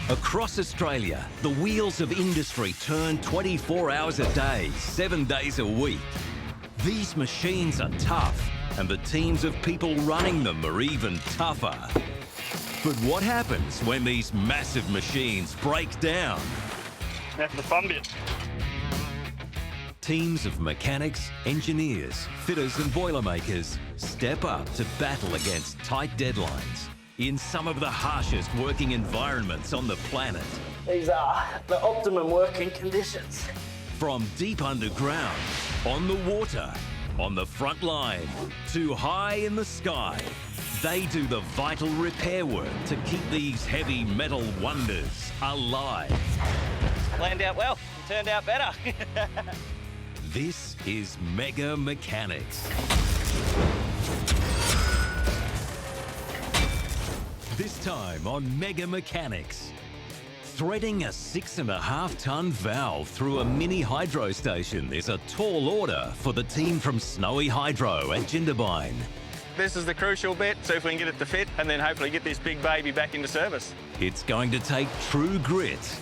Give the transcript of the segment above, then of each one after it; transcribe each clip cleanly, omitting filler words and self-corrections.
Across Australia, the wheels of industry turn 24 hours a day, 7 days a week. These machines are tough, and the teams of people running them are even tougher. But what happens when these massive machines break down? That's the fun bit. Teams of mechanics, engineers, fitters and boilermakers step up to battle against tight deadlines in some of the harshest working environments on the planet. These are the optimum working conditions. From deep underground, on the water, on the front line, to high in the sky, they do the vital repair work to keep these heavy metal wonders alive. Planned out well, it turned out better. This is Mega Mechanics. This time on Mega Mechanics, threading a 6.5-ton valve through a mini hydro station is a tall order for the team from Snowy Hydro at Jindabyne. This is the crucial bit, so if we can get it to fit and then hopefully get this big baby back into service. It's going to take true grit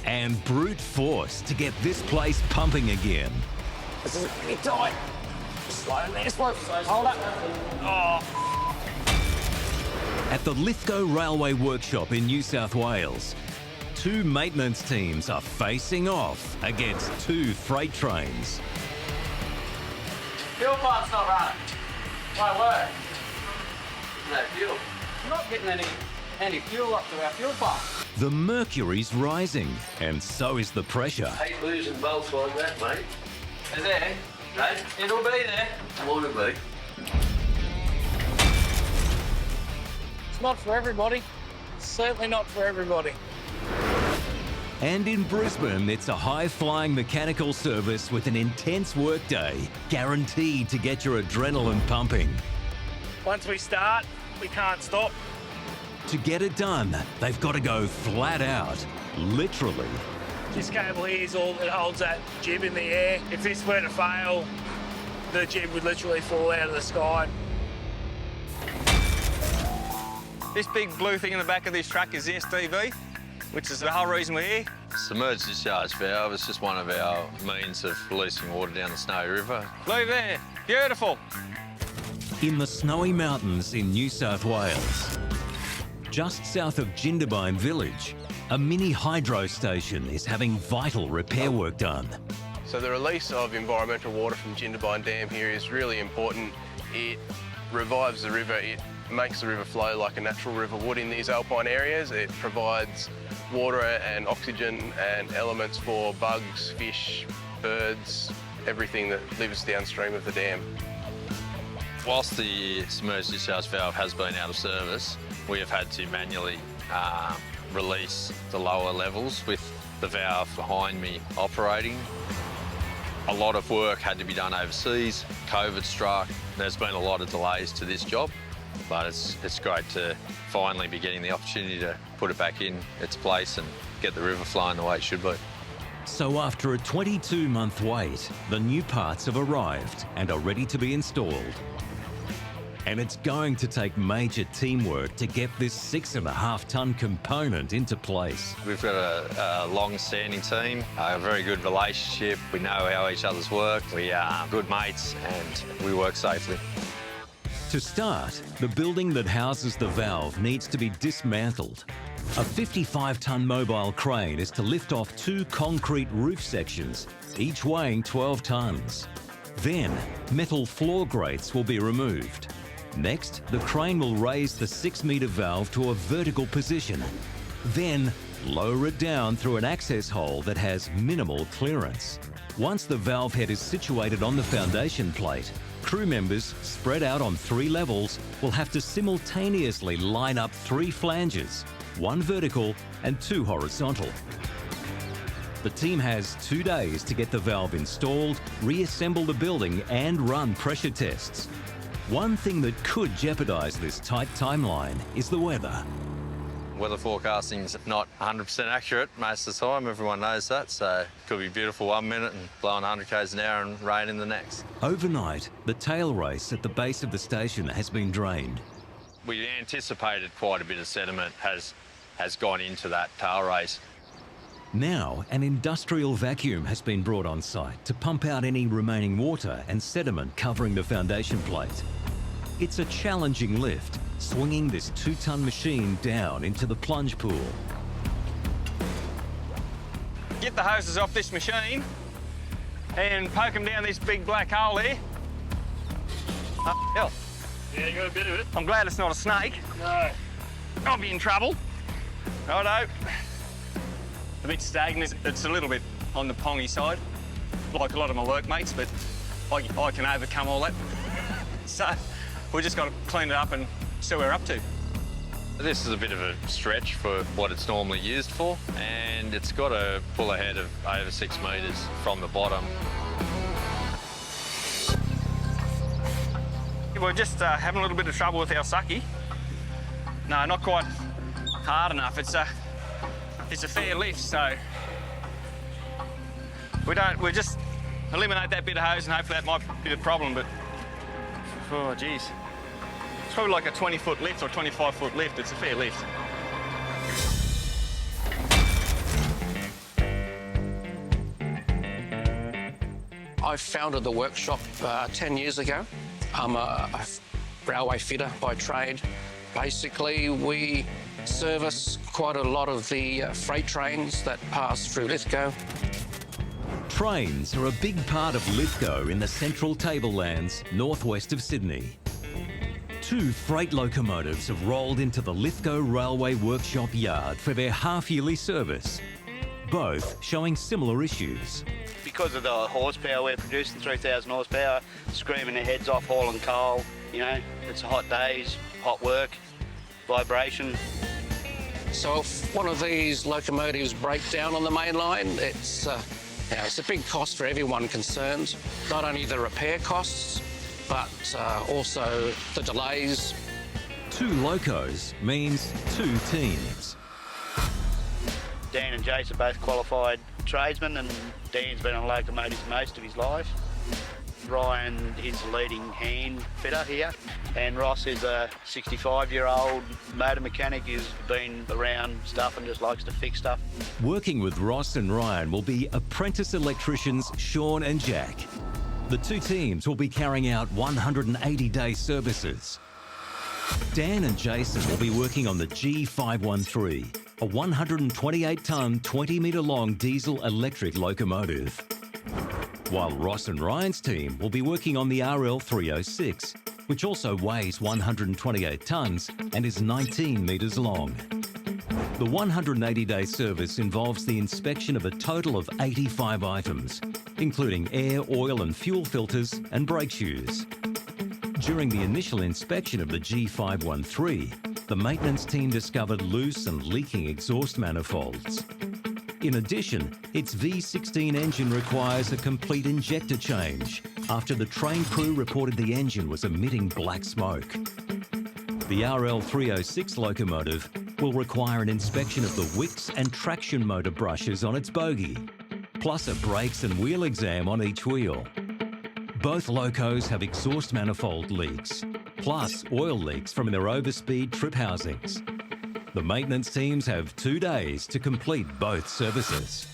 and brute force to get this place pumping again. This is pretty tight. Slowly, hold up. Oh. At the Lithgow Railway Workshop in New South Wales, two maintenance teams are facing off against two freight trains. Fuel pump's not running. Won't work. No fuel. We're not getting any fuel up to our fuel pump. The mercury's rising, and so is the pressure. Hate losing bolts like that, mate. Is there? No, it'll be there. Might it be? It's not for everybody. It's certainly not for everybody. And in Brisbane, it's a high-flying mechanical service with an intense workday, guaranteed to get your adrenaline pumping. Once we start, we can't stop. To get it done, they've got to go flat out, literally. This cable here is all that holds that jib in the air. If this were to fail, the jib would literally fall out of the sky. This big blue thing in the back of this truck is the SDV, which is the whole reason we're here. Submerged Discharge Valve is just one of our means of releasing water down the Snowy River. Look there, beautiful. In the Snowy Mountains in New South Wales, just south of Jindabyne village, a mini hydro station is having vital repair work done. So the release of environmental water from Jindabyne Dam here is really important. It revives the river, it makes the river flow like a natural river would in these alpine areas. It provides water and oxygen and elements for bugs, fish, birds, everything that lives downstream of the dam. Whilst the submerged discharge valve has been out of service, we have had to manually release the lower levels with the valve behind me operating. A lot of work had to be done overseas. COVID struck. There's been a lot of delays to this job, but it's great to finally be getting the opportunity to put it back in its place and get the river flowing the way it should be. So after a 22-month wait, the new parts have arrived and are ready to be installed. And it's going to take major teamwork to get this 6.5-ton component into place. We've got a long-standing team, a very good relationship. We know how each other's work. We are good mates and we work safely. To start, the building that houses the valve needs to be dismantled. A 55-ton mobile crane is to lift off two concrete roof sections, each weighing 12 tons. Then, metal floor grates will be removed. Next, the crane will raise the 6-metre valve to a vertical position. Then, lower it down through an access hole that has minimal clearance. Once the valve head is situated on the foundation plate, crew members, spread out on 3 levels, will have to simultaneously line up 3 flanges, 1 vertical and 2 horizontal. The team has 2 days to get the valve installed, reassemble the building and run pressure tests. One thing that could jeopardise this tight timeline is the weather. Weather forecasting's not 100% accurate most of the time, everyone knows that, so it could be beautiful one minute and blowing 100 k's an hour and rain in the next. Overnight, the tail race at the base of the station has been drained. We anticipated quite a bit of sediment has has gone into that tail race. Now, an industrial vacuum has been brought on site to pump out any remaining water and sediment covering the foundation plate. It's a challenging lift, swinging this 2-ton machine down into the plunge pool. Get the hoses off this machine and poke them down this big black hole there. Oh, hell. Yeah, you got a bit of it. I'm glad it's not a snake. No. I'll be in trouble. Righto. A bit stagnant. It's a little bit on the pongy side, like a lot of my workmates, but I can overcome all that. So we just got to clean it up and see what we're up to. This is a bit of a stretch for what it's normally used for, and it's got a pull ahead of over 6 metres from the bottom. We're just having a little bit of trouble with our sucky. No, not quite hard enough. It's a fair lift, so we just eliminate that bit of hose and hopefully that might be the problem, but oh geez. It's probably like a 20-foot lift or 25-foot lift. It's a fair lift. I founded the workshop 10 years ago. I'm a railway fitter by trade. Basically, we service quite a lot of the freight trains that pass through Lithgow. Trains are a big part of Lithgow in the central tablelands, northwest of Sydney. 2 freight locomotives have rolled into the Lithgow Railway Workshop yard for their half-yearly service, both showing similar issues. Because of the horsepower we're producing, 3,000 horsepower, screaming their heads off, hauling coal, you know, it's hot days, hot work, vibration. So if one of these locomotives break down on the main line, it's a big cost for everyone concerned. Not only the repair costs, but also the delays. 2 locos means 2 teams. Dan and Jace are both qualified tradesmen, and Dan's been on locomotives most of his life. Ryan is the leading hand fitter here, and Ross is a 65-year-old motor mechanic who's been around stuff and just likes to fix stuff. Working with Ross and Ryan will be apprentice electricians Sean and Jack. The 2 teams will be carrying out 180-day services. Dan and Jason will be working on the G513, a 128-tonne, 20-metre-long diesel-electric locomotive. While Ross and Ryan's team will be working on the RL306, which also weighs 128 tonnes and is 19 metres long. The 180-day service involves the inspection of a total of 85 items, including air, oil and fuel filters and brake shoes. During the initial inspection of the G513, the maintenance team discovered loose and leaking exhaust manifolds. In addition, its V16 engine requires a complete injector change after the train crew reported the engine was emitting black smoke. The RL306 locomotive will require an inspection of the wicks and traction motor brushes on its bogie, plus a brakes and wheel exam on each wheel. Both locos have exhaust manifold leaks, plus oil leaks from their overspeed trip housings. The maintenance teams have 2 days to complete both services.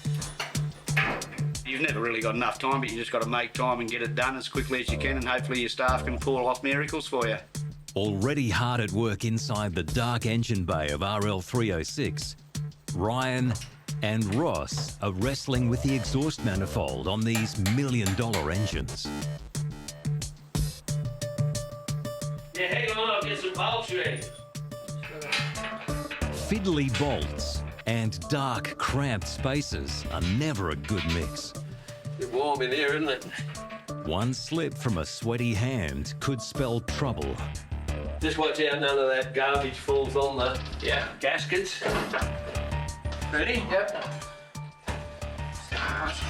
You've never really got enough time, but you just got to make time and get it done as quickly as you can, and hopefully your staff can pull off miracles for you. Already hard at work inside the dark engine bay of RL306, Ryan and Ross are wrestling with the exhaust manifold on these million-dollar engines. Yeah, hang on, I'll get some bolts ready. Fiddly bolts and dark, cramped spaces are never a good mix. It's warm in here, isn't it? One slip from a sweaty hand could spell trouble. Just watch out none of that garbage falls on the gaskets. Ready? Yep. How's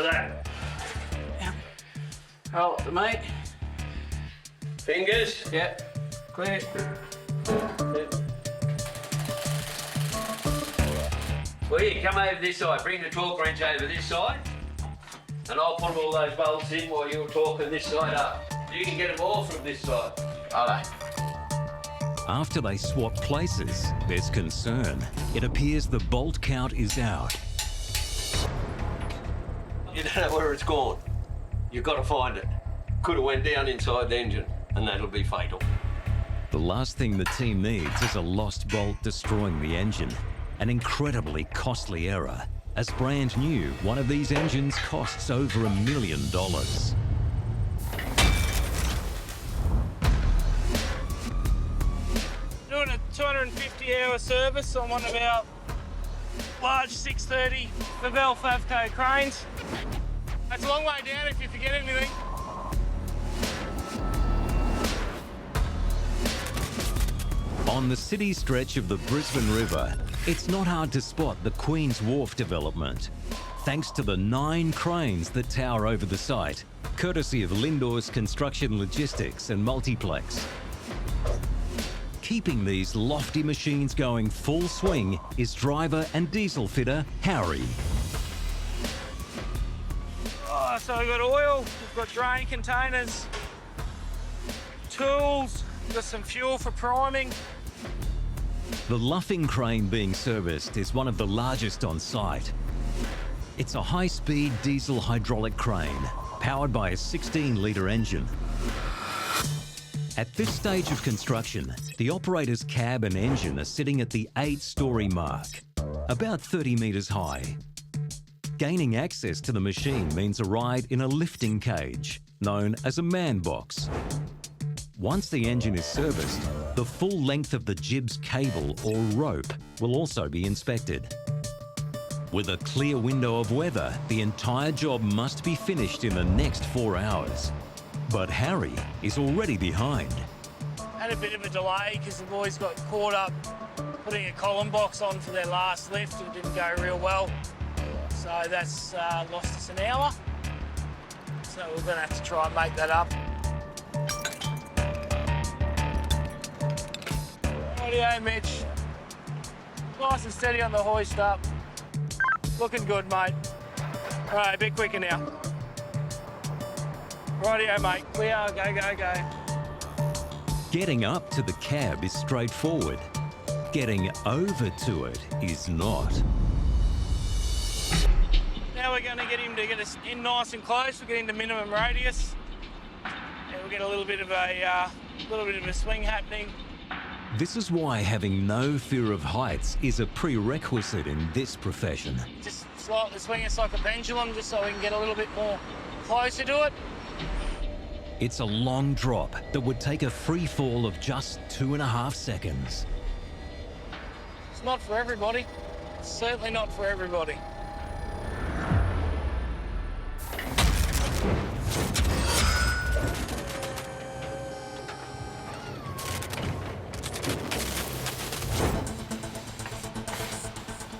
that? Hold it, mate. Fingers. Yep. Clear. Well, you come over this side. Bring the torque wrench over this side, and I'll put all those bolts in while you're torquing this side up. You can get them all from this side. Righto. After they swap places, there's concern. It appears the bolt count is out. You don't know where it's gone. You've got to find it. Could have went down inside the engine, and that'll be fatal. The last thing the team needs is a lost bolt destroying the engine. An incredibly costly error. As brand new, one of these engines costs over $1 million. Doing a 250-hour service on one of our large 630 Valve Favco cranes. That's a long way down if you forget anything. On the city stretch of the Brisbane River, it's not hard to spot the Queen's Wharf development, thanks to the 9 cranes that tower over the site, courtesy of Lindor's Construction Logistics and Multiplex. Keeping these lofty machines going full swing is driver and diesel fitter Harry. Oh, so we've got oil, we've got drain containers, tools, we've got some fuel for priming. The luffing crane being serviced is one of the largest on site. It's a high-speed diesel hydraulic crane, powered by a 16-litre engine. At this stage of construction, the operator's cab and engine are sitting at the 8-storey mark, about 30 metres high. Gaining access to the machine means a ride in a lifting cage, known as a man box. Once the engine is serviced, the full length of the jib's cable or rope will also be inspected. With a clear window of weather, the entire job must be finished in the next 4 hours. But Harry is already behind. Had a bit of a delay because the boys got caught up putting a column box on for their last lift. It didn't go real well. So that's lost us an hour. So we're going to have to try and make that up. Rightio, Mitch. Nice and steady on the hoist up. Looking good, mate. All right, a bit quicker now. Rightio, mate. We are. Go, go, go. Getting up to the cab is straightforward. Getting over to it is not. Now we're going to get him to get us in nice and close. We're getting to minimum radius, and we'll get a little bit of a swing happening. This is why having no fear of heights is a prerequisite in this profession. Just slightly swing us like a pendulum, just so we can get a little bit more closer to it. It's a long drop that would take a free fall of just 2.5 seconds. It's not for everybody. It's certainly not for everybody.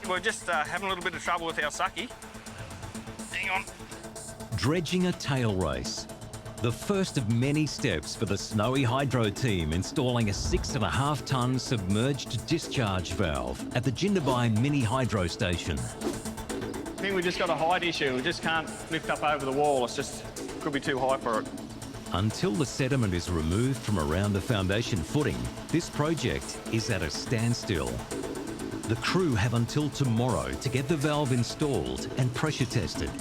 We're just having a little bit of trouble with our sucky. Hang on. Dredging a tail race. The first of many steps for the Snowy Hydro team installing a 6.5-tonne submerged discharge valve at the Jindabyne mini hydro station. I think we just got a height issue. We just can't lift up over the wall. It's just, could be too high for it. Until the sediment is removed from around the foundation footing, this project is at a standstill. The crew have until tomorrow to get the valve installed and pressure tested.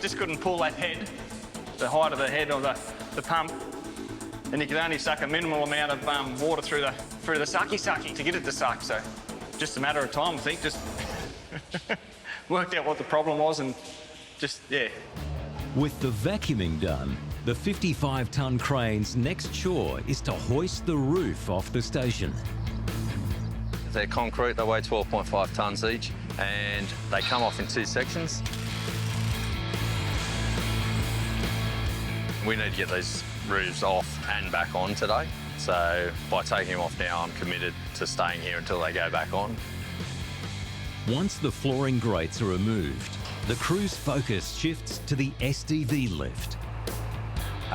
Just couldn't pull that head, the height of the head of the pump, and you could only suck a minimal amount of water through the sucky to get it to suck. So just a matter of time, I think. Just worked out what the problem was and just, yeah. With the vacuuming done, the 55-tonne crane's next chore is to hoist the roof off the station. They're concrete, they weigh 12.5 tonnes each, and they come off in 2 sections. We need to get these roofs off and back on today. So by taking them off now, I'm committed to staying here until they go back on. Once the flooring grates are removed, the crew's focus shifts to the SDV lift.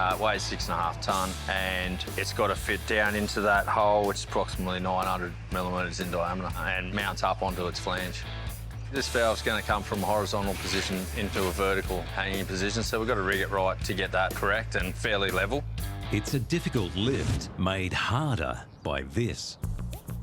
It weighs 6.5 tonne, and it's got to fit down into that hole, which is approximately 900 millimetres in diameter, and mount up onto its flange. This valve's going to come from a horizontal position into a vertical hanging position, so we've got to rig it right to get that correct and fairly level. It's a difficult lift made harder by this.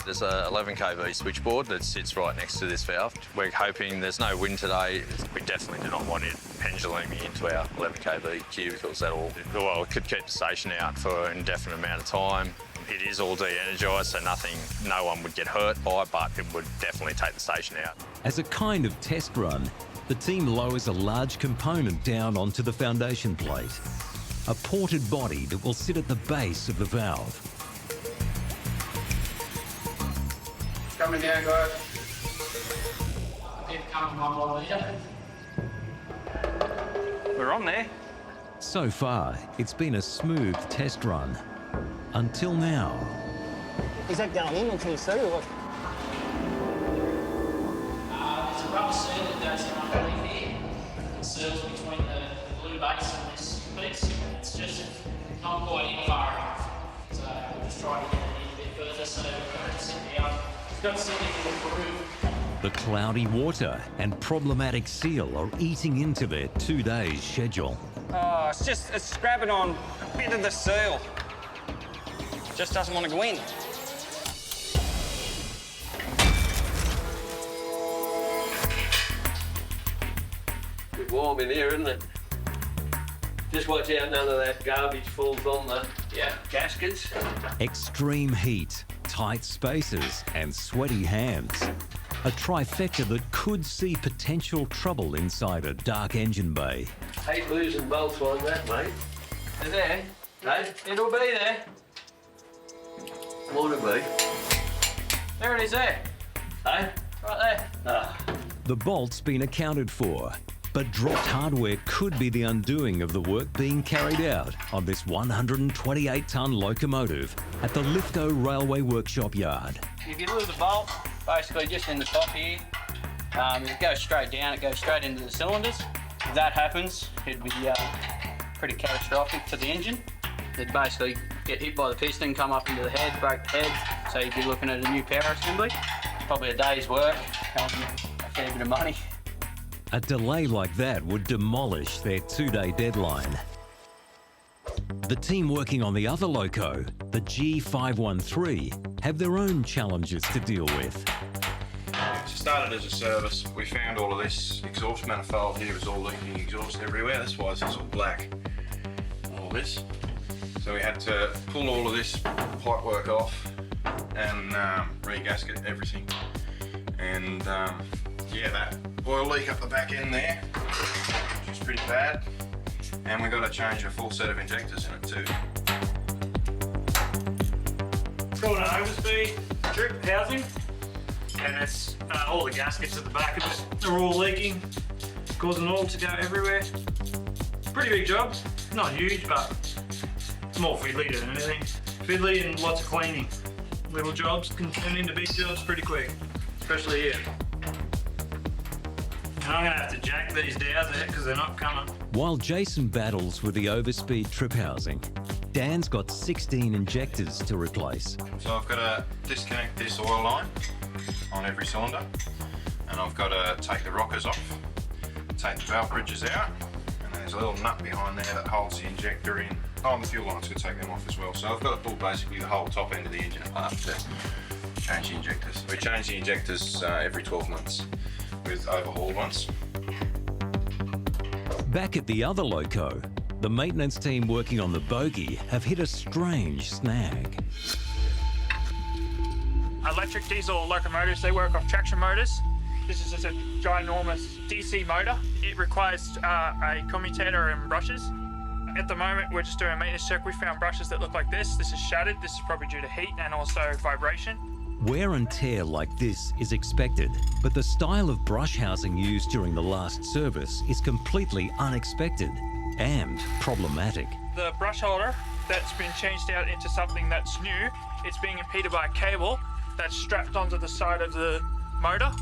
There's a 11 kV switchboard that sits right next to this valve. We're hoping there's no wind today. We definitely do not want it penduluming into our 11 kV cubicles at all. Well, it could keep the station out for an indefinite amount of time. It is all de-energised, so no one would get hurt by it, but it would definitely take the station out. As a kind of test run, the team lowers a large component down onto the foundation plate, a ported body that will sit at the base of the valve. Coming down, guys. We're on there. So far, it's been a smooth test run. Until now. Is that going in until you see or what? There's a rubber seal that goes in underneath here. It seals between the blue base and this piece. It's just not quite in far enough. So we'll just try to get it in a bit further so we can sit down. It's got to sit into the roof. The cloudy water and problematic seal are eating into their 2 days schedule. Oh, it's grabbing on a bit of the seal. Just doesn't want to go in. Bit warm in here, isn't it? Just watch out none of that garbage falls on the gaskets. Extreme heat, tight spaces and sweaty hands. A trifecta that could see potential trouble inside a dark engine bay. Hate losing bolts like that, mate. They're there. Hey? It'll be there. Wanna be. There it is there. Hey? Right there. The bolt's been accounted for, but dropped hardware could be the undoing of the work being carried out on this 128-ton locomotive at the Lithgow Railway Workshop Yard. If you lose the bolt, basically just in the top here, it goes straight down, it goes straight into the cylinders. If that happens, it'd be pretty catastrophic to the engine. It'd basically get hit by the piston, come up into the head, break the head, so you'd be looking at a new power assembly. Probably a day's work, a fair bit of money. A delay like that would demolish their 2-day deadline. The team working on the other loco, the G513, have their own challenges to deal with. It started as a service. We found all of this exhaust manifold here was all leaking exhaust everywhere. That's why this is all black. All this. So we had to pull all of this pipe work off and re-gasket everything. And yeah, that oil leak up the back end there, which is pretty bad. And we've got to change a full set of injectors in it too. It's called an overspeed drip housing, and it's all the gaskets at the back of it. They're all leaking, causing oil to go everywhere. Pretty big job, not huge, but more fiddly than anything. Fiddly and lots of cleaning. Little jobs can turn into big jobs pretty quick, especially here. And I'm gonna have to jack these downs out because they're not coming. While Jason battles with the overspeed trip housing, Dan's got 16 injectors to replace. So I've got to disconnect this oil line on every cylinder, and I've got to take the rockers off, take the valve bridges out, and there's a little nut behind there that holds the injector in. Oh, and the fuel lines could take them off as well. So I've got to pull basically the whole top end of the engine apart to change the injectors. We change the injectors every 12 months with overhauled ones. Back at the other loco, the maintenance team working on the bogie have hit a strange snag. Electric diesel locomotives, they work off traction motors. This is just a ginormous DC motor. It requires a commutator and brushes. At the moment, we're just doing a maintenance check. We found brushes that look like this. This is shattered. This is probably due to heat and also vibration. Wear and tear like this is expected, but the style of brush housing used during the last service is completely unexpected and problematic. The brush holder that's been changed out into something that's new, it's being impeded by a cable that's strapped onto the side of the motor.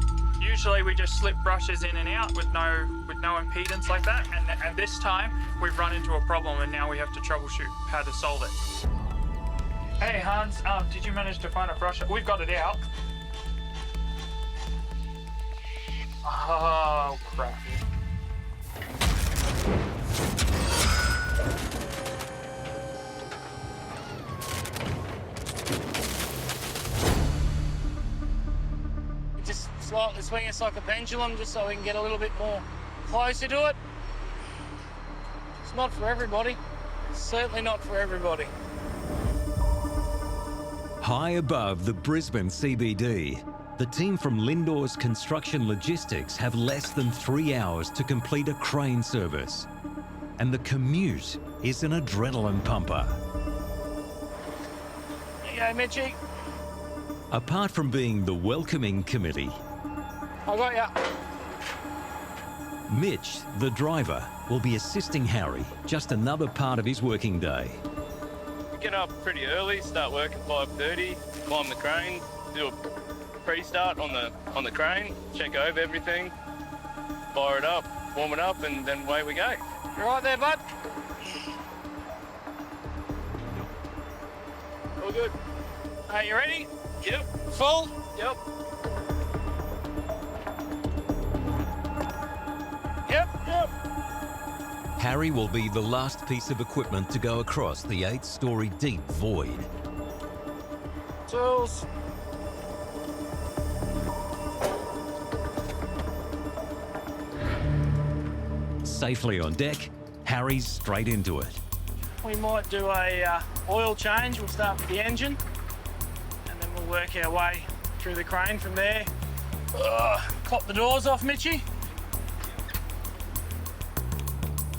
Usually we just slip brushes in and out with no impedance like that, and this time we've run into a problem and now we have to troubleshoot how to solve it. Hey Hans, did you manage to find a brush? We've got it out. Oh crap. slightly swing us like a pendulum just so we can get a little bit more closer to it. It's not for everybody. It's certainly not for everybody. High above the Brisbane CBD, the team from Lindor's Construction Logistics have less than 3 hours to complete a crane service. And the commute is an adrenaline pumper. There you go, Mitchie. Apart from being the welcoming committee, I got ya. Mitch, the driver, will be assisting Harry, just another part of his working day. We get up pretty early, start work at 5:30, climb the crane, do a pre-start on the crane, check over everything, fire it up, warm it up, and then away we go. You right there, bud? All good. Are you ready? Yep. Full? Yep. Yep. Harry will be the last piece of equipment to go across the 8-storey deep void. Tools. Safely on deck, Harry's straight into it. We might do a oil change. We'll start with the engine and then we'll work our way through the crane from there. Pop the doors off, Mitchie.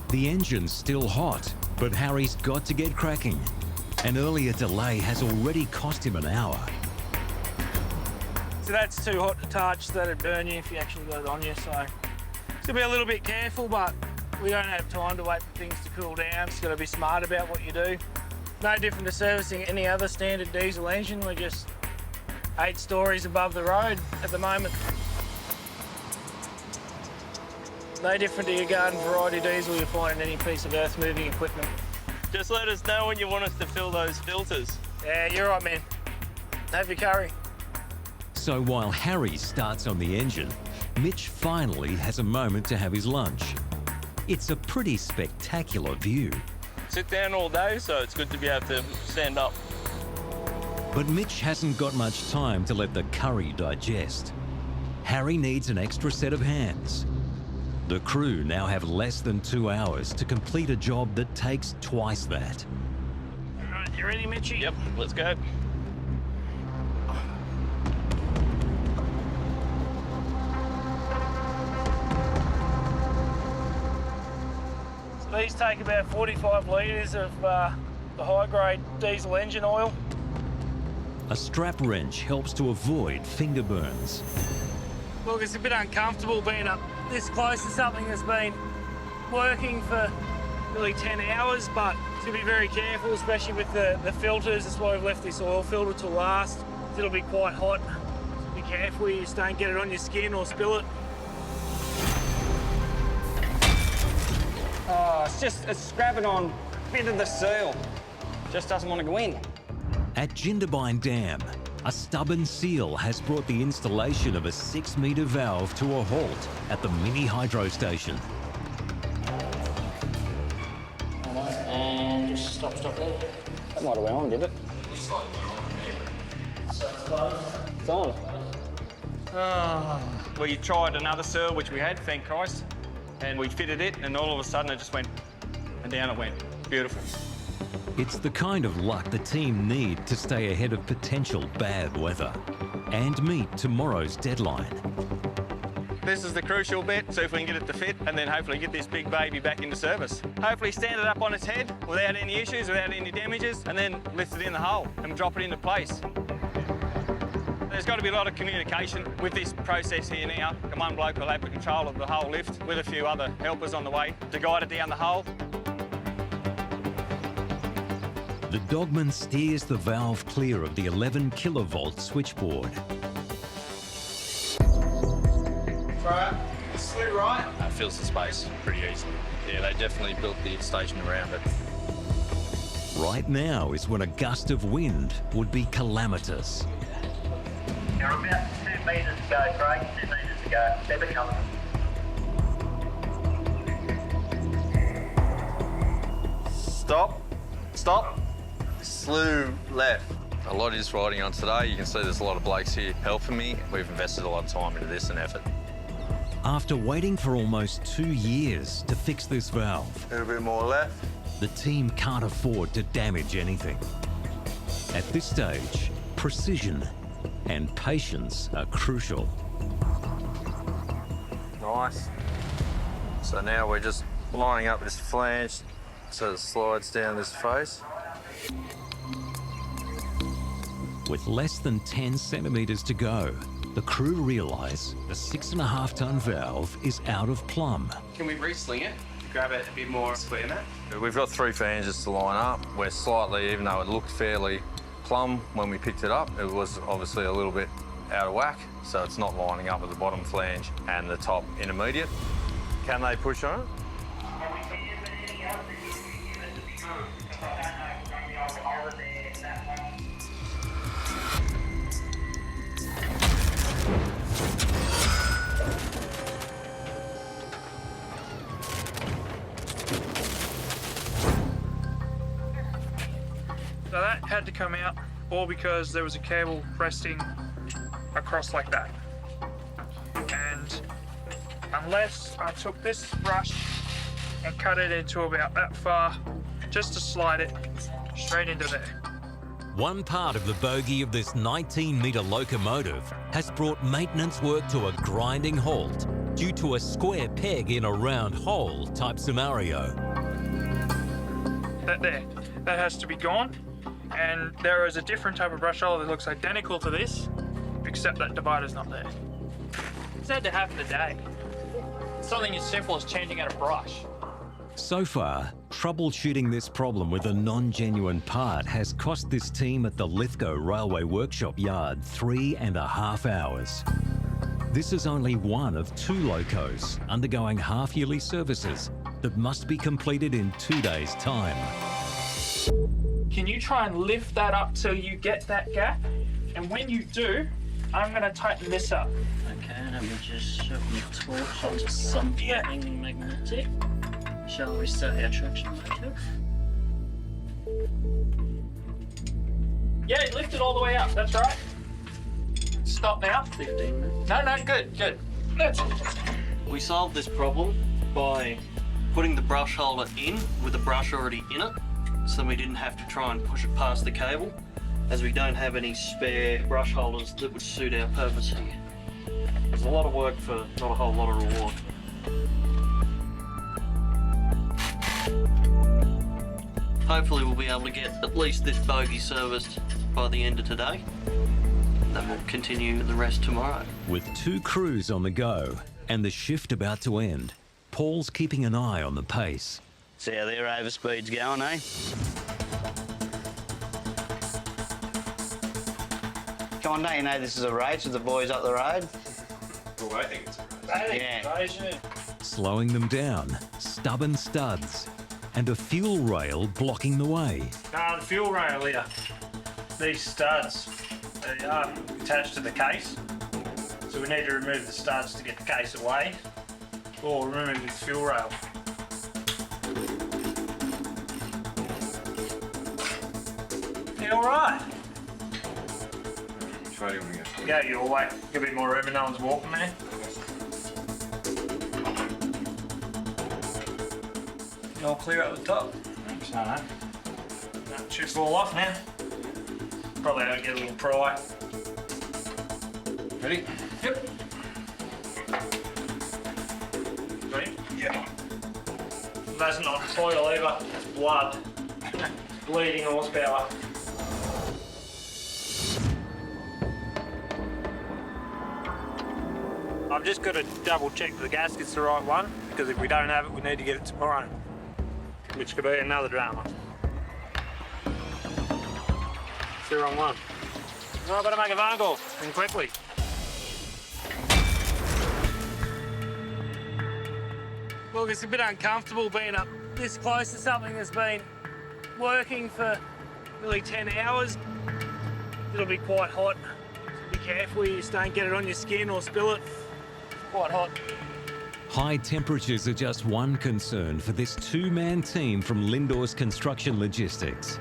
The engine's still hot, but Harry's got to get cracking. An earlier delay has already cost him an hour. So that's too hot to touch. That'd burn you if you actually got it on you. So just be a little bit careful, but we don't have time to wait for things to cool down. Just got to be smart about what you do. No different to servicing any other standard diesel engine. We're just 8 stories above the road at the moment. No different to your garden variety diesel you find in any piece of earth moving equipment. Just let us know when you want us to fill those filters. Yeah, you're right, man. Have your curry. So while Harry starts on the engine, Mitch finally has a moment to have his lunch. It's a pretty spectacular view. Sit down all day, so it's good to be able to stand up. But Mitch hasn't got much time to let the curry digest. Harry needs an extra set of hands. The crew now have less than 2 hours to complete a job that takes twice that. All right, you ready, Mitchie? Yep, let's go. So these take about 45 litres of the high-grade diesel engine oil. A strap wrench helps to avoid finger burns. Look, it's a bit uncomfortable being up this close to something that's been working for nearly 10 hours, but to be very careful, especially with the filters. That's why we've left this oil filter to last. It'll be quite hot. Be careful you just don't get it on your skin or spill it. Oh, it's grabbing on a bit of the seal. Just doesn't want to go in. At Jindabyne Dam, a stubborn seal has brought the installation of a 6-metre valve to a halt at the mini hydro station. And just stop there. That might have went on, did it? It's on. We tried another seal, which we had, thank Christ, and we fitted it, and all of a sudden it just went, and down it went. Beautiful. It's the kind of luck the team need to stay ahead of potential bad weather and meet tomorrow's deadline. This is the crucial bit, so if we can get it to fit, and then hopefully get this big baby back into service. Hopefully stand it up on its head without any issues, without any damages, and then lift it in the hole and drop it into place. There's got to be a lot of communication with this process here now. One bloke will have control of the whole lift with a few other helpers on the way to guide it down the hole. The dogman steers the valve clear of the 11 kilovolt switchboard. Right, slew right. That fills the space pretty easily. Yeah, they definitely built the station around it. Right now is when a gust of wind would be calamitous. You're about 2 metres to go, Craig. 2 metres to go. Never coming. Stop. Slew left. A lot is riding on today. You can see there's a lot of blokes here helping me. We've invested a lot of time into this and effort. After waiting for almost 2 years to fix this valve, A little bit more left. the team can't afford to damage anything. At this stage, precision and patience are crucial. Nice. So now we're just lining up this flange so it slides down this face. With less than 10 centimetres to go, the crew realise the 6.5 tonne valve is out of plumb. Can we re-sling it? Grab it a bit more square in that? We've got 3 flanges to line up. We're slightly, even though it looked fairly plumb when we picked it up, it was obviously a little bit out of whack, so it's not lining up with the bottom flange and the top intermediate. Can they push on it? So that had to come out, all because there was a cable resting across like that. And unless I took this brush and cut it into about that far, just to slide it straight into there. One part of the bogie of this 19-metre locomotive has brought maintenance work to a grinding halt due to a square peg in a round hole type scenario. That has to be gone. And there is a different type of brush roller that looks identical to this, except that divider's not there. This had to happen today. Something as simple as changing out a brush. So far, troubleshooting this problem with a non-genuine part has cost this team at the Lithgow Railway Workshop yard 3.5 hours. This is only one of 2 locos undergoing half-yearly services that must be completed in 2 days' time. Can you try and lift that up till you get that gap? And when you do, I'm gonna tighten this up. Okay, let me just shove my torch onto something magnetic. Shall we start our traction motor? Yeah, lift it all the way up, that's right. Stop now. 15 minutes. No, good. That's it. We solved this problem by putting the brush holder in with the brush already in it, so we didn't have to try and push it past the cable, as we don't have any spare brush holders that would suit our purpose here. There's a lot of work for not a whole lot of reward. Hopefully we'll be able to get at least this bogie serviced by the end of today. Then we'll continue the rest tomorrow. With 2 crews on the go and the shift about to end, Paul's keeping an eye on the pace. See how their overspeed's going, eh? Come on, don't you know this is a race with the boys up the road? Well, I think it's a race. Yeah. Slowing them down, stubborn studs, and a fuel rail blocking the way. The fuel rail here. These studs, they are attached to the case. So we need to remove the studs to get the case away, or remove the fuel rail. You all right? Which way do you want to go? Go your way. Give a bit more room and no one's walking there. You all clear up the top? Thanks. No. That should fall off now. Probably ought to get a little pry. Ready? Yep. Ready? Yeah. That's not oil either, that's blood. Bleeding horsepower. I've just got to double check the gasket's the right one, because if we don't have it, we need to get it tomorrow, which could be another drama. It's the wrong one. No, I better make a phone call, and quickly. Look, it's a bit uncomfortable being up this close to something that's been working for nearly 10 hours. It'll be quite hot. So be careful you just don't get it on your skin or spill it. Quite hot. High temperatures are just one concern for this 2-man team from Lindor's Construction Logistics.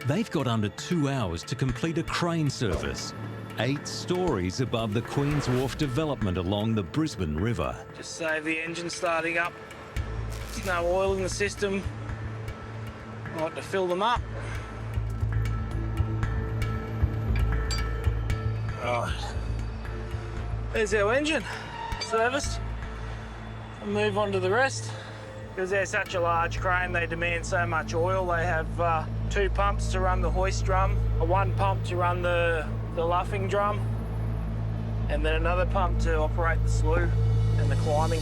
They've got under 2 hours to complete a crane service, 8 stories above the Queen's Wharf development along the Brisbane River. Just save the engine starting up. There's no oil in the system. I like to fill them up. Right. There's our engine, serviced. We'll move on to the rest. Because they're such a large crane, they demand so much oil. They have 2 pumps to run the hoist drum, 1 pump to run the luffing drum, and then another pump to operate the slew and the climbing.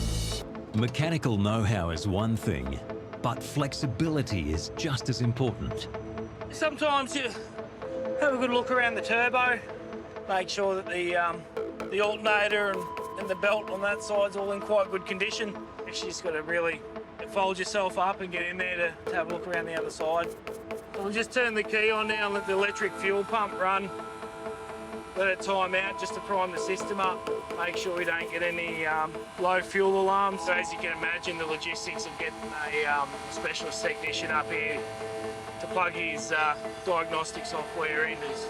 Mechanical know-how is one thing, but flexibility is just as important. Sometimes you have a good look around the turbo, make sure that the alternator and the belt on that side's all in quite good condition. Actually, just got to really fold yourself up and get in there to have a look around the other side. So we'll just turn the key on now and let the electric fuel pump run. Let it time out just to prime the system up. Make sure we don't get any low fuel alarms. So as you can imagine, the logistics of getting a specialist technician up here to plug his diagnostic software in is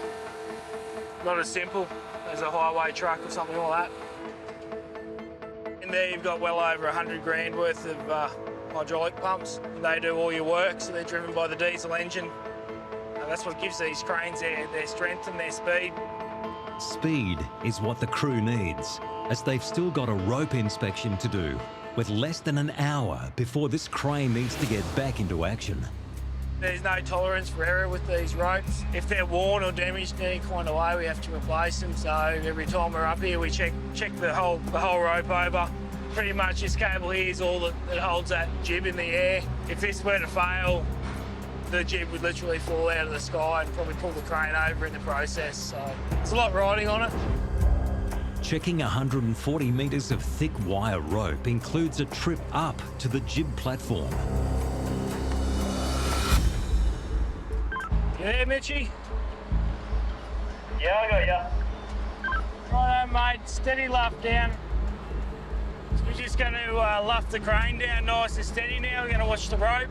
not as simple as a highway truck or something like that. In there you've got well over 100 grand worth of hydraulic pumps. And they do all your work, so they're driven by the diesel engine. And that's what gives these cranes their strength and their speed. Speed is what the crew needs, as they've still got a rope inspection to do, with less than an hour before this crane needs to get back into action. There's no tolerance for error with these ropes. If they're worn or damaged in any kind of way, we have to replace them. So every time we're up here, we check the whole rope over. Pretty much this cable here is all that holds that jib in the air. If this were to fail, the jib would literally fall out of the sky and probably pull the crane over in the process. So there's a lot riding on it. Checking 140 metres of thick wire rope includes a trip up to the jib platform. You there, Mitchie? Yeah, I got ya. Righto, mate. Steady luff down. So we're just going to luff the crane down nice and steady now. We're going to watch the rope.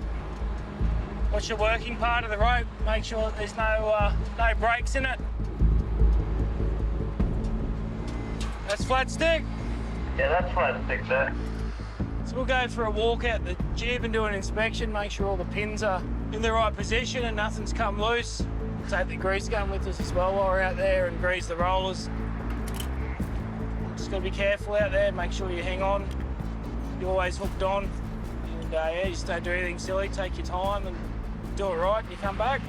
Watch the working part of the rope. Make sure that there's no breaks in it. That's flat stick? Yeah, that's flat stick there. So we'll go for a walk out the jib and do an inspection, make sure all the pins are in the right position and nothing's come loose. Take the grease gun with us as well while we're out there and grease the rollers. Just got to be careful out there, make sure you hang on. You're always hooked on. And yeah, just don't do anything silly, take your time and do it right and you come back.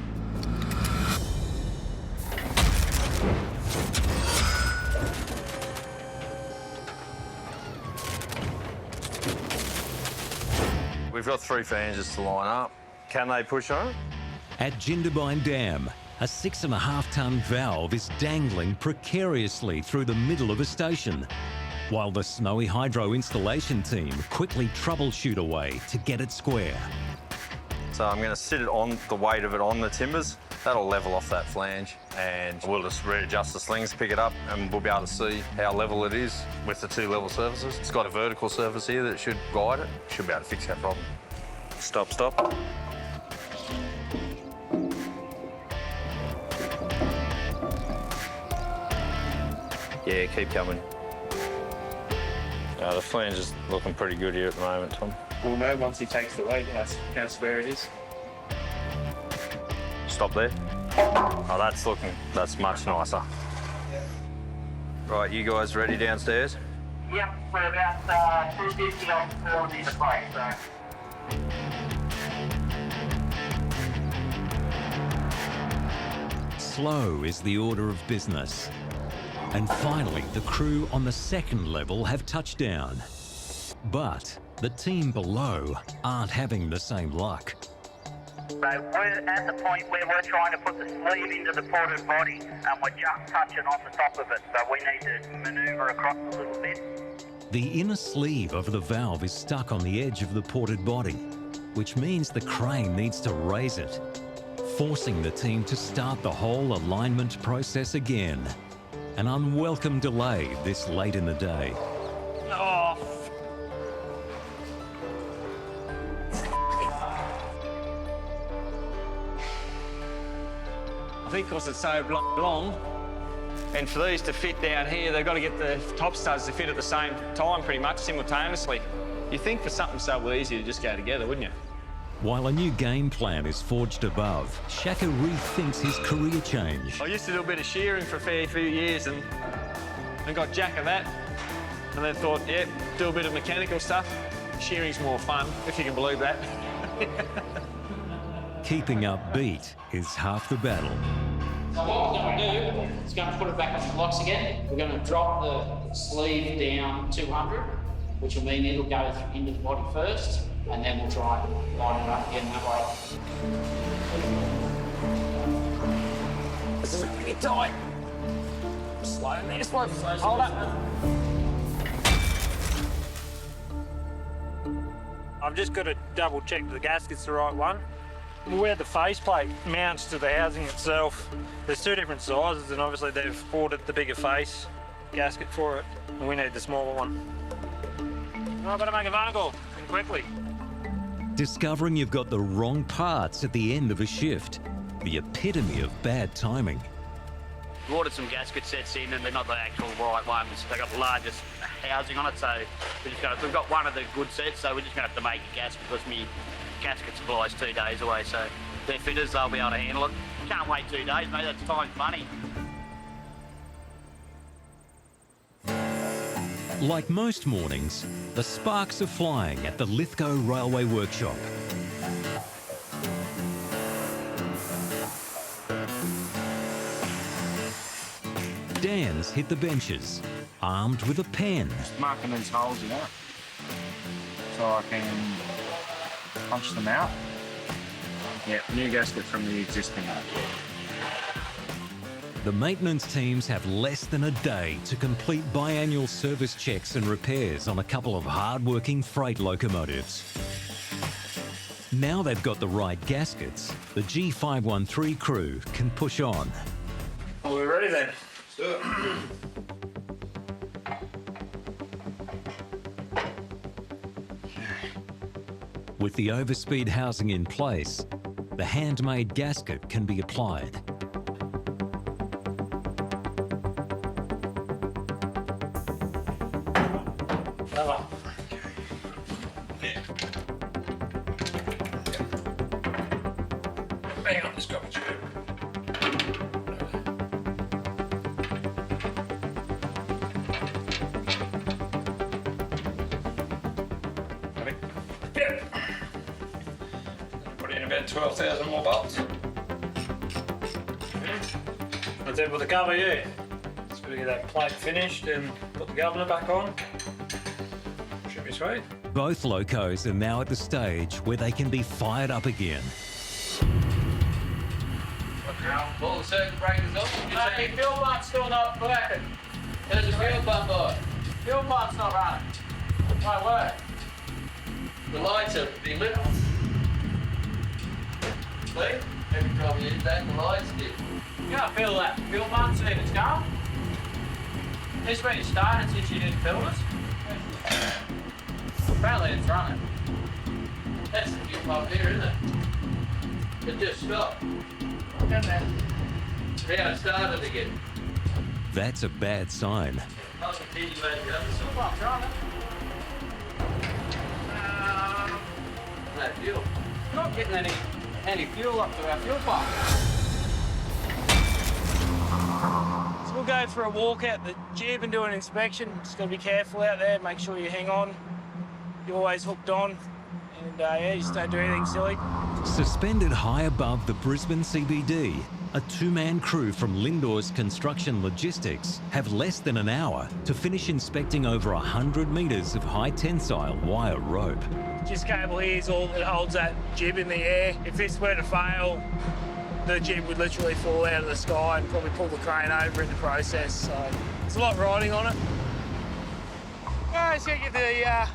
We've got 3 flanges to line up. Can they push on? At Jindabyne Dam, a 6.5-tonne valve is dangling precariously through the middle of a station, while the Snowy Hydro installation team quickly troubleshoot a way to get it square. So I'm going to sit it on the weight of it on the timbers. That'll level off that flange and we'll just readjust the slings, pick it up, and we'll be able to see how level it is with the 2 level surfaces. It's got a vertical surface here that should guide it. Should be able to fix that problem. Stop, stop. Yeah, keep coming. The flange is looking pretty good here at the moment, Tom. We'll know once he takes the weight how square it is. Stop there. Oh, that's much nicer. Right, you guys ready downstairs? Yep, we're about 250 off 4 meters away, so. Slow is the order of business. And finally, the crew on the 2nd level have touched down. But the team below aren't having the same luck. So we're at the point where we're trying to put the sleeve into the ported body and we're just touching on the top of it, so we need to manoeuvre across a little bit. The inner sleeve of the valve is stuck on the edge of the ported body, which means the crane needs to raise it, forcing the team to start the whole alignment process again. An unwelcome delay this late in the day. Oh. think because it's so long. And for these to fit down here, they've got to get the top studs to fit at the same time, pretty much, simultaneously. You think for something so easy to just go together, wouldn't you? While a new game plan is forged above, Shaka rethinks his career change. I used to do a bit of shearing for a fair few years and got jack of that. And then thought, yeah, do a bit of mechanical stuff. Shearing's more fun, if you can believe that. Keeping upbeat is half the battle. So what we're going to do is going to put it back on the blocks again. We're going to drop the sleeve down 200, which will mean it'll go into the body first, and then we'll try and line it up again that way. This is pretty tight. Slow there, slow. Hold up. I've just got to double check the gasket's the right one. Where the faceplate mounts to the housing itself, there's two different sizes, and obviously they've ordered the bigger face gasket for it, and we need the smaller one. I've got to make a vertical, and quickly. Discovering you've got the wrong parts at the end of a shift. The epitome of bad timing. We ordered some gasket sets in, and they're not the actual right ones. They've got the largest housing on it, so we've got one of the good sets, so we're just going to have to make a gasket because my gasket supply is 2 days away, so their fitters, they'll be able to handle it. Can't wait 2 days, mate, that's time's money. Like most mornings, the sparks are flying at the Lithgow Railway Workshop. Dan's hit the benches, armed with a pen. Marking these holes in it, so I can punch them out. Yeah, new gasket from the existing one. The maintenance teams have less than a day to complete biannual service checks and repairs on a couple of hard-working freight locomotives. Now they've got the right gaskets, the G513 crew can push on. Are we ready then? Let's do it. With the overspeed housing in place, the handmade gasket can be applied. Hang on, just got a tube. Put in about 12,000 more bolts. That's it with the cover, yeah. Just got to get that plate finished and put the governor back on. Should be sweet. Both locos are now at the stage where they can be fired up again. Pull the circuit breakers off. Hey, fuel pump's still not working. There's a fuel pump on. Fuel pump's not running. Won't work. The lights are dimming. See? Every time you hit that, the lights dim. You can't feel that fuel pump, see if it's going. It's been started since you didn't fill it. Apparently it's running. That's the fuel pump here, isn't it? It just stopped. Down there. Yeah, it started again. That's a bad sign. I'll continue back up. Fuel pump's running. That fuel. Not getting any fuel up to our fuel pump. So we'll go for a walk out the jib and do an inspection. Just got to be careful out there, make sure you hang on. You're always hooked on, and yeah, just don't do anything silly. Suspended high above the Brisbane CBD, a two-man crew from Lindor's Construction Logistics have less than an hour to finish inspecting over 100 metres of high-tensile wire rope. This cable here is all that holds that jib in the air. If this were to fail, the jib would literally fall out of the sky and probably pull the crane over in the process. So it's a lot riding on it. Alright, so get the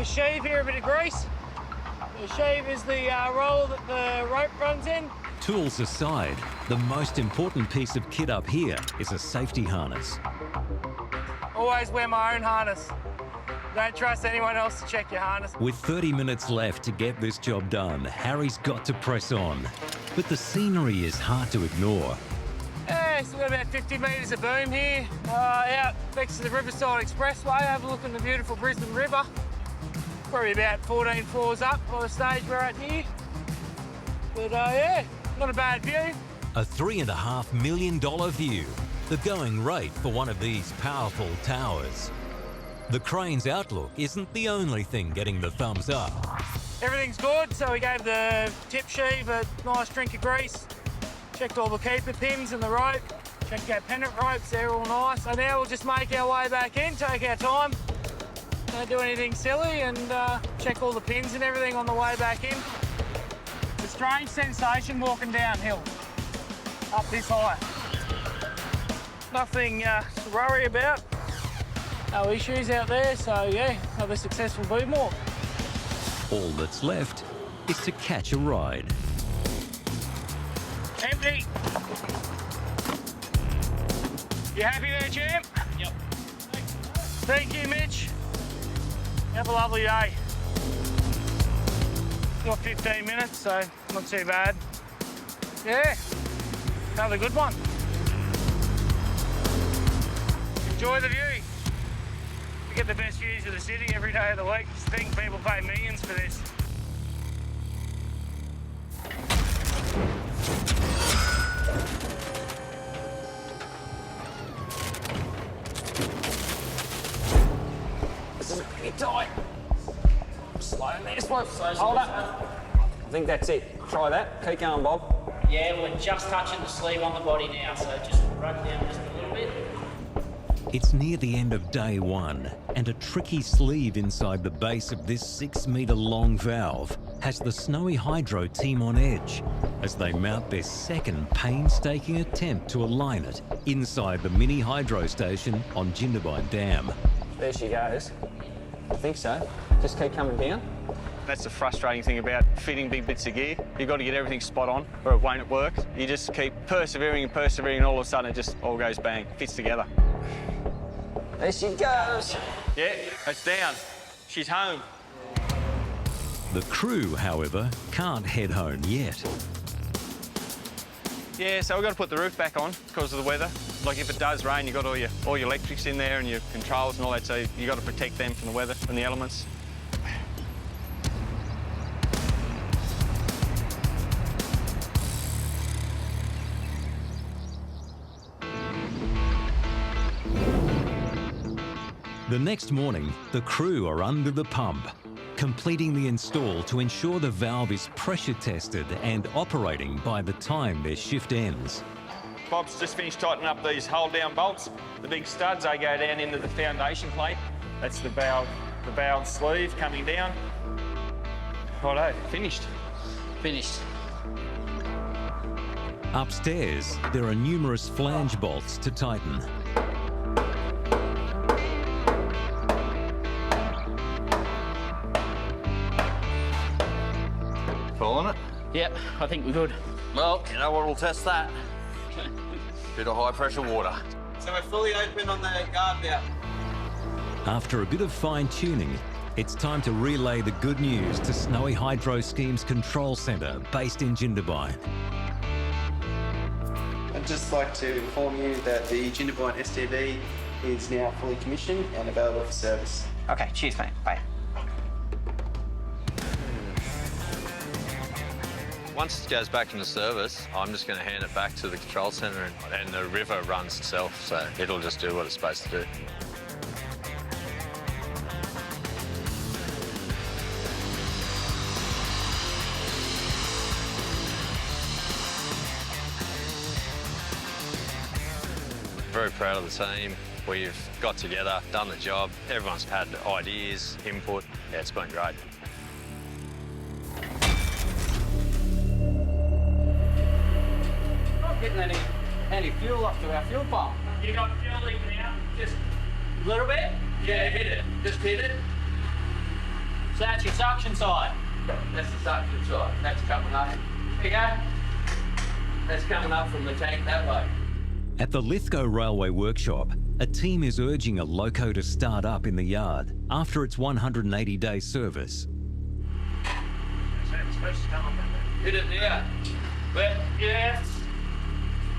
sheave here, a bit of grease. The sheave is the roll that the rope runs in. Tools aside, the most important piece of kit up here is a safety harness. Always wear my own harness. Don't trust anyone else to check your harness. With 30 minutes left to get this job done, Harry's got to press on. but the scenery is hard to ignore. Yeah, still got about 50 metres of boom here. Out next to the Riverside Expressway, have a look at the beautiful Brisbane River. Probably about 14 floors up by the stage we're at here. But yeah, not a bad view. A $3.5 million view, the going rate for one of these powerful towers. The crane's outlook isn't the only thing getting the thumbs up. Everything's good, so we gave the tip sheave a nice drink of grease. Checked all the keeper pins and the rope. Checked our pennant ropes, they're all nice. So now we'll just make our way back in, take our time. Don't do anything silly, and check all the pins and everything on the way back in. It's a strange sensation walking downhill, up this high. Nothing to worry about. No issues out there, so yeah, another successful boom walk. All that's left is to catch a ride. Empty. You happy there, champ? Yep. Thank you, Mitch. Have a lovely day. Got 15 minutes, so not too bad. Yeah, another good one. Enjoy the view. We get the best views of the city every day of the week. I think people pay millions for this. This is pretty tight. Slow there, slow. Hold up. I think that's it. Try that. Keep going, Bob. Yeah, we're just touching the sleeve on the body now, so just run down just a little bit. It's near the end of day one, and a tricky sleeve inside the base of this 6 metre long valve has the Snowy Hydro team on edge as they mount their second painstaking attempt to align it inside the mini hydro station on Jindabyne Dam. There she goes. I think so. Just keep coming down. That's the frustrating thing about fitting big bits of gear. You've got to get everything spot on or it won't work. You just keep persevering and persevering, and all of a sudden it just all goes bang, fits together. There she goes. Yeah, it's down. She's home. The crew, however, can't head home yet. Yeah, so we've got to put the roof back on because of the weather. Like if it does rain, you've got all your electrics in there and your controls and all that, so you've got to protect them from the weather and the elements. The next morning, the crew are under the pump, completing the install to ensure the valve is pressure tested and operating by the time their shift ends. Bob's just finished tightening up these hold-down bolts. The big studs, they go down into the foundation plate. That's the valve sleeve coming down. Righto, finished. Finished. Upstairs, there are numerous flange bolts to tighten. Following it? Yep, I think we're good. Well, you know what will test that? Bit of high pressure water. So we're fully open on the guard valve. After a bit of fine-tuning, it's time to relay the good news to Snowy Hydro Scheme's control centre based in Jindabyne. I'd just like to inform you that the Jindabyne STV is now fully commissioned and available for service. Okay, cheers, mate. Bye. Once it goes back into service, I'm just going to hand it back to the control centre and the river runs itself, so it'll just do what it's supposed to do. Very proud of the team. We've got together, done the job. Everyone's had ideas, input. Yeah, it's been great. Not getting any fuel up to our fuel pump. You got fuel leaking out? Just a little bit? Yeah, hit it. Just hit it. So that's your suction side. That's the suction side. That's coming up. There you go. That's coming up from the tank that way. At the Lithgow Railway Workshop, a team is urging a loco to start up in the yard after its 180-day service. Hit it now. But yeah.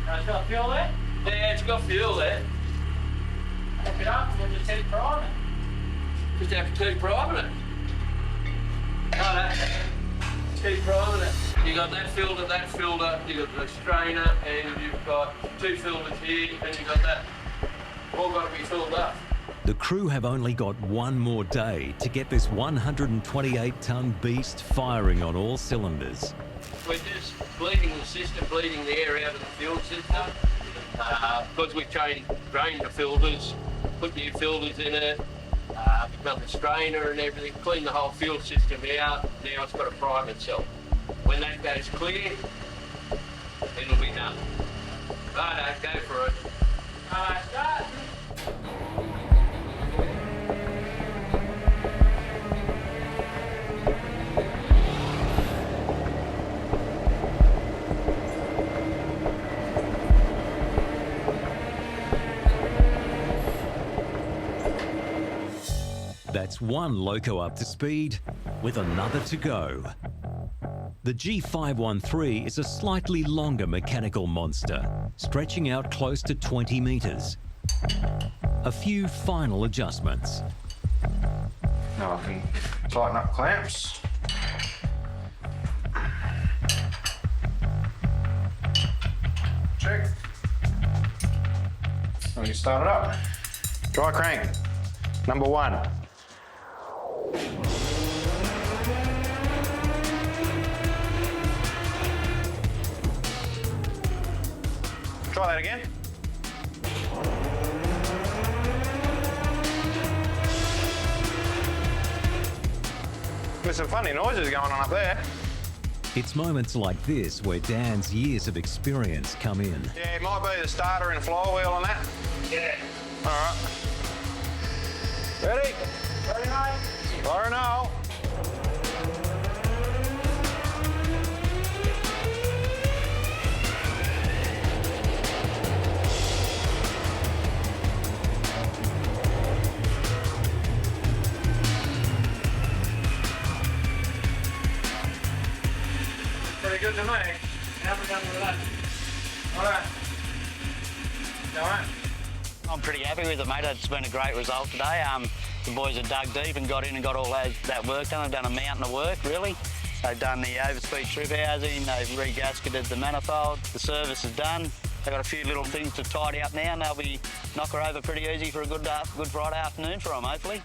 It's got fuel there? Yeah, it's got fuel there. Hook it up and we'll just keep priming it. Just have to keep priming it. Righto. Keep priming it. You got that filter, you got the strainer, and you've got 2 filters here, and you've got that. All got to be filled up. The crew have only got one more day to get this 128-ton beast firing on all cylinders. We're just bleeding the system, bleeding the air out of the fuel system. Because we've drained the filters, put new filters in it, done the strainer and everything, cleaned the whole fuel system out. Now it's got to prime itself. When that goes clear, it'll be done. Righto, go for it. Start. That's one loco up to speed, with another to go. The G513 is a slightly longer mechanical monster, stretching out close to 20 metres. A few final adjustments. Now I can tighten up clamps. Check. And you start it up. Dry crank, number 1. Try that again. There's some funny noises going on up there. It's moments like this where Dan's years of experience come in. Yeah, it might be the starter and flywheel and that. Yeah. All right. Ready? Ready, mate? Fire now. Pretty good to me. How we done with that? Alright. I'm pretty happy with it, mate. It's been a great result today. The boys have dug deep and got in and got all that work done. They've done a mountain of work, really. They've done the overspeed trip housing, they've re-gasketed the manifold, the service is done. They've got a few little things to tidy up now and they'll be knock her over pretty easy for a good Friday afternoon for them, hopefully.